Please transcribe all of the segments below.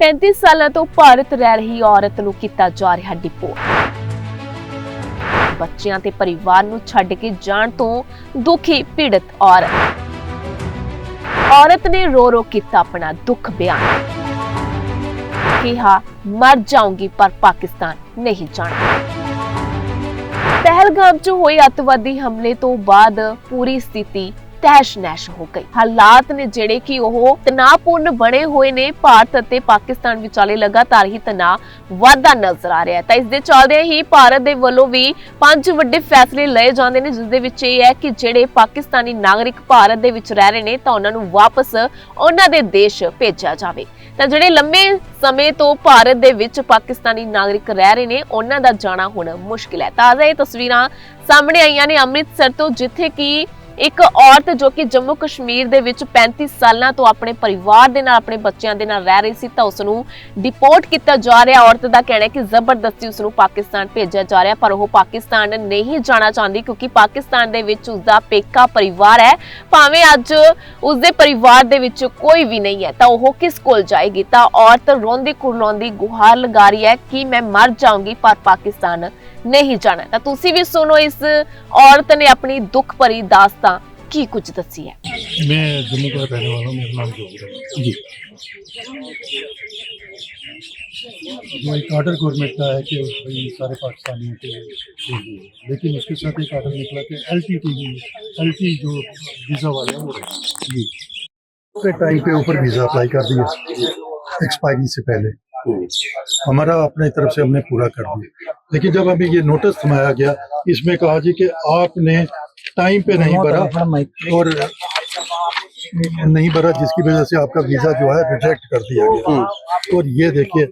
35 ਸਾਲਾਂ ਤੋਂ ਭਾਰਤ ਰਹਿ ਰਹੀ ਔਰਤ ਨੂੰ ਕੀਤਾ ਜਾ ਰਿਹਾ ਡਿਪੋਰਟ। ਬੱਚਿਆਂ ਤੇ ਪਰਿਵਾਰ ਨੂੰ ਛੱਡ ਕੇ ਜਾਣ ਤੋਂ ਦੁਖੀ ਪੀੜਤ ਔਰਤ ਨੇ ਰੋ ਰੋ ਕੀਤਾ ਆਪਣਾ ਦੁੱਖ ਬਿਆਨ। ਕਿਹਾ ਮਰ ਜਾਊਂਗੀ ਪਰ ਪਾਕਿस्तान नहीं जाना। पहलगाम च होए अतवादी हमले तो बाद पूरी स्थिति तहश नहश हो गई। हालात ने जेड़े कि ਉਹ ਤਣਾਅਪੂਰਨ ਬਣੇ ਹੋਏ ਨੇ। ਭਾਰਤ ਅਤੇ ਪਾਕਿਸਤਾਨ ਵਿਚਾਲੇ ਲਗਾਤਾਰ ਹੀ ਤਣਾਅ ਵਾਧਾ ਨਜ਼ਰ ਆ ਰਿਹਾ ਹੈ। ਤਾਂ ਇਸ ਦੇ ਚੱਲਦੇ ਹੀ ਭਾਰਤ ਦੇ ਵੱਲੋਂ ਵੀ 5 ਵੱਡੇ ਫੈਸਲੇ ਲਏ ਜਾਂਦੇ ਨੇ, ਜਿਸ ਦੇ ਵਿੱਚ ਇਹ ਹੈ ਕਿ ਜਿਹੜੇ ਪਾਕਿਸਤਾਨੀ ਨਾਗਰਿਕ ਭਾਰਤ ਦੇ ਵਿੱਚ ਰਹਿ ਰਹੇ ਨੇ ਤਾਂ ਉਹਨਾਂ ਨੂੰ ਵਾਪਸ ਉਹਨਾਂ ਦੇ ਦੇਸ਼ ਭੇਜਿਆ ਜਾਵੇ। ਤਾਂ ਜਿਹੜੇ ਲੰਮੇ ਸਮੇਂ ਤੋਂ ਭਾਰਤ ਦੇ ਵਿੱਚ ਪਾਕਿਸਤਾਨੀ ਨਾਗਰਿਕ ਰਹਿ ਰਹੇ ਨੇ ਉਹਨਾਂ ਦਾ ਜਾਣਾ ਹੁਣ ਮੁਸ਼ਕਿਲ ਹੈ। ਤਾਜ਼ਾ ਇਹ ਤਸਵੀਰਾਂ ਸਾਹਮਣੇ ਆਈਆਂ ਨੇ ਅੰਮ੍ਰਿਤਸਰ ਤੋਂ, ਜਿੱਥੇ ਕਿ ਇੱਕ ਔਰਤ ਜੋ ਕਿ ਜੰਮੂ ਕਸ਼ਮੀਰ ਦੇ ਵਿੱਚ 35 ਸਾਲਾਂ ਤੋਂ ਆਪਣੇ ਪਰਿਵਾਰ ਦੇ ਨਾਲ ਆਪਣੇ ਬੱਚਿਆਂ ਦੇ ਨਾਲ ਰਹਿ ਰਹੀ ਸੀ, ਤਾਂ ਉਸ ਨੂੰ ਡਿਪੋਰਟ ਕੀਤਾ ਜਾ ਰਿਹਾ। ਔਰਤ ਦਾ ਕਹਿਣਾ ਹੈ ਕਿ ਜ਼ਬਰਦਸਤੀ ਉਸ ਨੂੰ ਪਾਕਿਸਤਾਨ ਭੇਜਿਆ ਜਾ ਰਿਹਾ, ਪਰ ਉਹ ਪਾਕਿਸਤਾਨ ਨਹੀਂ ਜਾਣਾ ਚਾਹੁੰਦੀ ਕਿਉਂਕਿ ਪਾਕਿਸਤਾਨ ਦੇ ਵਿੱਚ ਉਸ ਦਾ ਪੇਕਾ ਪਰਿਵਾਰ ਹੈ। ਭਾਵੇਂ ਅੱਜ ਉਸ ਦੇ ਪਰਿਵਾਰ ਦੇ ਵਿੱਚ ਕੋਈ ਵੀ ਨਹੀਂ ਹੈ ਤਾਂ ਉਹ ਕਿਸ ਕੋਲ ਜਾਏਗੀ। ਤਾਂ ਔਰਤ ਰੋਂਦੀ ਕੁਰਲਾਉਂਦੀ ਗੁਹਾਰ ਲਗਾ ਰਹੀ ਹੈ ਕਿ मैं मर जाऊंगी पर पाकिस्तान नहीं जाना। ਤਾਂ ਤੁਸੀਂ ਵੀ ਸੁਣੋ ਇਸ औरत ने अपनी दुख भरी दास्तां की कुछ दसी है। मैं जम्मू का रहने वाला हूँ, मेरा नाम जोगिंदर है जी। जो एक आर्डर गवर्नमेंट का है कि भाई सारे पाकिस्तानियों के भेजिए, लेकिन उसके साथ एक आर्डर निकला कि एलटी जो वीज़ा वाले हैं वो जी के टाइम पे ऊपर वीज़ा अप्लाई कर दिया एक्सपायरी से पहले। हमारा अपने तरफ से हमने पूरा कर दिया, लेकिन जब हमें ये नोटिस थमाया गया, इसमें कहा जी कि आपने टाइम पे नहीं भरा और नहीं भरा, जिसकी वजह से आपका वीज़ा जो है रिजेक्ट कर दिया गया। और ये देखिए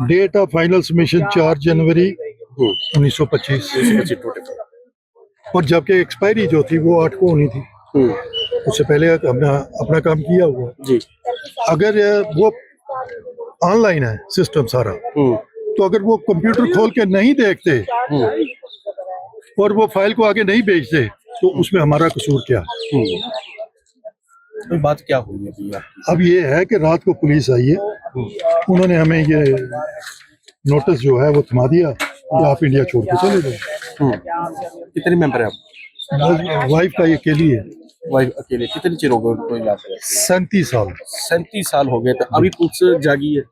डेट ऑफ फाइनल सबमिशन 4 जनवरी 1925 और जबकि एक्सपायरी जो थी वो 8 को होनी थी। उससे पहले हमने अपना काम किया हुआ जी। अगर वो ऑनलाइन है सिस्टम सारा, तो अगर वो कंप्यूटर खोल के नहीं देखते और वो फाइल को आगे नहीं भेजते तो उसमें हमारा कसूर क्या? तो बात क्या हुई है भैया? अब ये है कि रात को पुलिस आई है, उन्होंने हमें ये नोटिस जो है वो थमा दिया कि आप इंडिया छोड़ के चले जाओ। कितने मेंबर है आप? वाइफ का ये अकेली है। वाइफ अकेले? कितने चिर हो गए उनको इलाज में? 37 साल। 37 साल हो गए, तो अभी कुछ जागी है?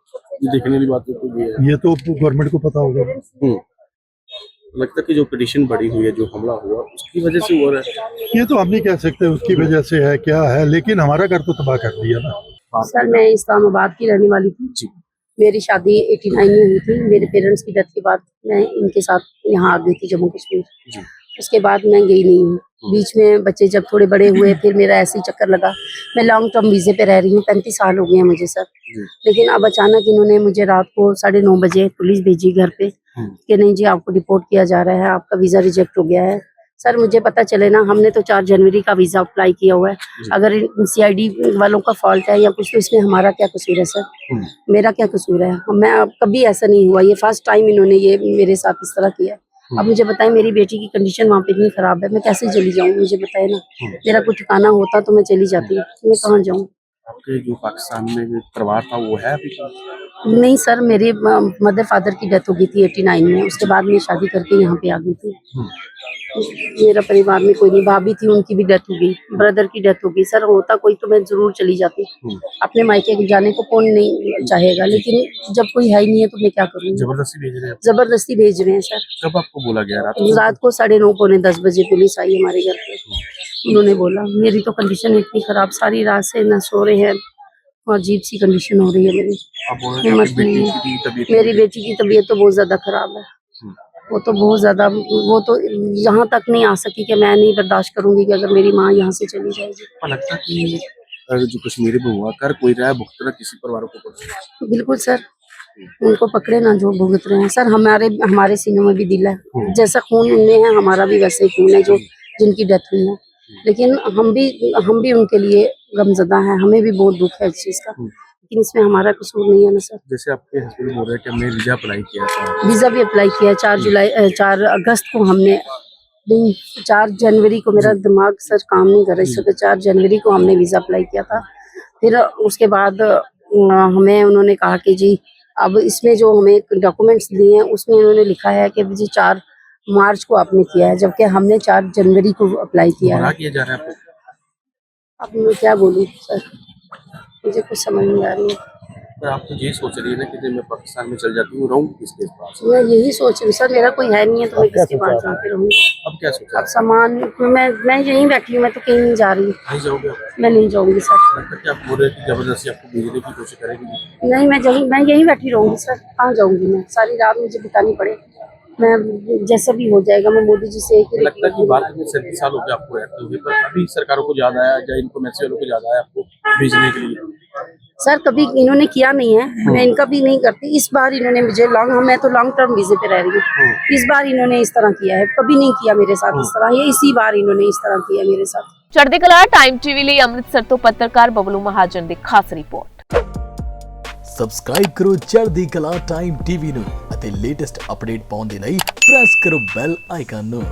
ये देखने वाली बात तो ये है। ये तो गवर्नमेंट को पता होगा। लगता है कि जो पिटीशन बढ़ी हुई है, जो हमला हुआ उसकी वजह से हो रहा है। ये तो हम नहीं कह सकते उसकी वजह से है क्या है, लेकिन हमारा घर तो तबाह कर दिया ना। सर मैं इस्लामाबाद की रहने वाली थी जी। मेरी शादी 89 में हुई थी। मेरे पेरेंट्स की डेथ के बाद मैं इनके साथ यहाँ आ गई थी जम्मू कश्मीर जी। उसके बाद मैं गई नहीं हूँ। बीच में बच्चे जब थोड़े बड़े हुए फिर मेरा ऐसे ही चक्कर लगा। मैं लॉन्ग टर्म वीज़े पे रह रही हूँ, 35 साल हो गए हैं मुझे सर। लेकिन अब अचानक इन्होंने मुझे रात को 9:30 बजे पुलिस भेजी घर पे कि नहीं जी आपको डिपोर्ट किया जा रहा है, आपका वीज़ा रिजेक्ट हो गया है। सर मुझे पता चले ना, हमने तो 4 जनवरी का वीज़ा अप्लाई किया हुआ है। अगर CID वालों का फॉल्ट है या कुछ, तो इसमें हमारा क्या कसूर है सर? मेरा क्या कसूर है? मैं कभी ऐसा नहीं हुआ, ये फर्स्ट टाइम इन्होंने ये मेरे साथ इस तरह किया। अब मुझे बताएं, मेरी बेटी की कंडीशन वहाँ पे इतनी खराब है, मैं कैसे चली जाऊँ? मुझे बताए ना, मेरा कुछ ठिकाना होता तो मैं चली जाती, मैं कहाँ जाऊँ? आपके जो पाकिस्तान में जो परिवार था वो है अभी? नहीं सर, मेरे मदर फादर की डेथ हो गई थी 89 में। उसके बाद मैं शादी करके यहाँ पे आ गई थी। मेरा परिवार में कोई नहीं, भाभी थी उनकी भी डेथ हो गई, ब्रदर की डेथ हो गई। सर होता कोई तो मैं जरूर चली जाती। अपने मायके जाने को कौन नहीं चाहेगा, लेकिन जब कोई है ही नहीं है तो मैं क्या करूँ? जबरदस्ती भेज रहे हैं? जबरदस्ती भेज रहे हैं सर। कब आपको बोला गया? रात को 9:30 पौने 10 बजे पुलिस आई हमारे घर पे। उन्होंने बोला मेरी तो कंडीशन इतनी खराब, सारी रात से न सो रहे हैं और अजीब सी कंडीशन हो रही है मेरी। हिम्मत नहीं है। मेरी बेटी की तबीयत तो बहुत ज्यादा खराब है। वो तो बहुत ज्यादा, वो तो यहाँ तक नहीं आ सकी कि मैं नहीं बर्दाश्त करूंगी कि अगर मेरी माँ यहाँ से चली जाएगी। लगता कि जो कश्मीरी में हुआ कर कोई राय भुगतना किसी परिवार को पड़? बिल्कुल सर, उनको पकड़े ना जो भुगत रहे हैं सर। हमारे सीनों में भी दिल है, जैसा खून उनमें है हमारा भी वैसे ही खून है जो जिनकी डेथ हुई है। लेकिन हम भी उनके लिए गमजदा हैं, हमें भी बहुत दुख है इस चीज का, लेकिन इसमें हमारा कसूर नहीं है ना सर। जैसे आपके हस्बैंड बोल रहे हैं कि हमने वीजा अप्लाई किया था। वीजा भी अप्लाई किया 4 अगस्त को हमने, नहीं 4 जनवरी को, मेरा दिमाग सर काम नहीं कर रहा इस वक्त, 4 जनवरी को हमने वीजा अप्लाई किया था। फिर उसके बाद हमें उन्होंने कहा कि जी अब इसमें जो हमें डॉक्यूमेंट्स दिए हैं उसमें उन्होंने लिखा है कि जी 4 मार्च को आपने किया है, जबकि हमने 4 जनवरी को अप्लाई किया गुमराह है। किया जा रहा है आपको। अब मैं क्या बोलूँ सर, मुझे कुछ समझ नहीं आ रही है। पर आप तो यही सोच रही है ना कि जब मैं पाकिस्तान में चल जाती हूँ रहूँगी किसके पास? मैं यही सोच रही हूँ सर, मेरा कोई है नहीं है तो मैं किसके पास जाके रहूँगी। अब क्या सोचा? अब सामान मैं यहीं बैठी हूँ, मैं तो कहीं नहीं जा रही। नहीं जाओगे आप? मैं नहीं जाऊँगी सर, लगता है कि आप बोल रहे हैं कि जबरदस्ती आपको भेजने की कोशिश करेगी। नहीं मैं यहीं बैठी रहूँगी सर। कहाँ जाऊँगी मैं, सारी रात मुझे बितानी पड़े, मैं जैसा भी हो जाएगा। मैं मोदी जी से एक ही लगता है कि भारत में 37 साल हो गए आपको रहते हुए, पर अभी सरकारों को याद आया या इनको मैसेज वालों को याद आया आपको भेजने के लिए? सर कभी इन्होंने किया नहीं है, मैं इनका भी नहीं करती। इस बार इन्होंने मुझे मैं तो लॉन्ग टर्म वीजे पे रह रही हूँ, इस बार इन्होंने इस तरह किया है, कभी नहीं किया मेरे साथ इस तरह, ये इसी बार इन्होंने इस तरह किया मेरे साथ। ਚੜ੍ਹਦੀ ਕਲਾ ਟਾਈਮ ਟੀਵੀ ਲਈ ਅੰਮ੍ਰਿਤਸਰ ਤੋਂ ਪੱਤਰਕਾਰ ਬਬਲੂ ਮਹਾਜਨ ਦੀ ਖਾਸ ਰਿਪੋਰਟ। ਸਬਸਕ੍ਰਾਈਬ ਕਰੋ ਚੜ੍ਹਦੀ ਕਲਾ ਟਾਈਮ ਟੀਵੀ ਨੂੰ ਅਤੇ ਲੇਟੈਸਟ ਅਪਡੇਟ ਪਾਉਣ ਦੇ ਲਈ ਪ੍ਰੈਸ ਕਰੋ ਬੈਲ ਆਈਕਨ ਨੂੰ।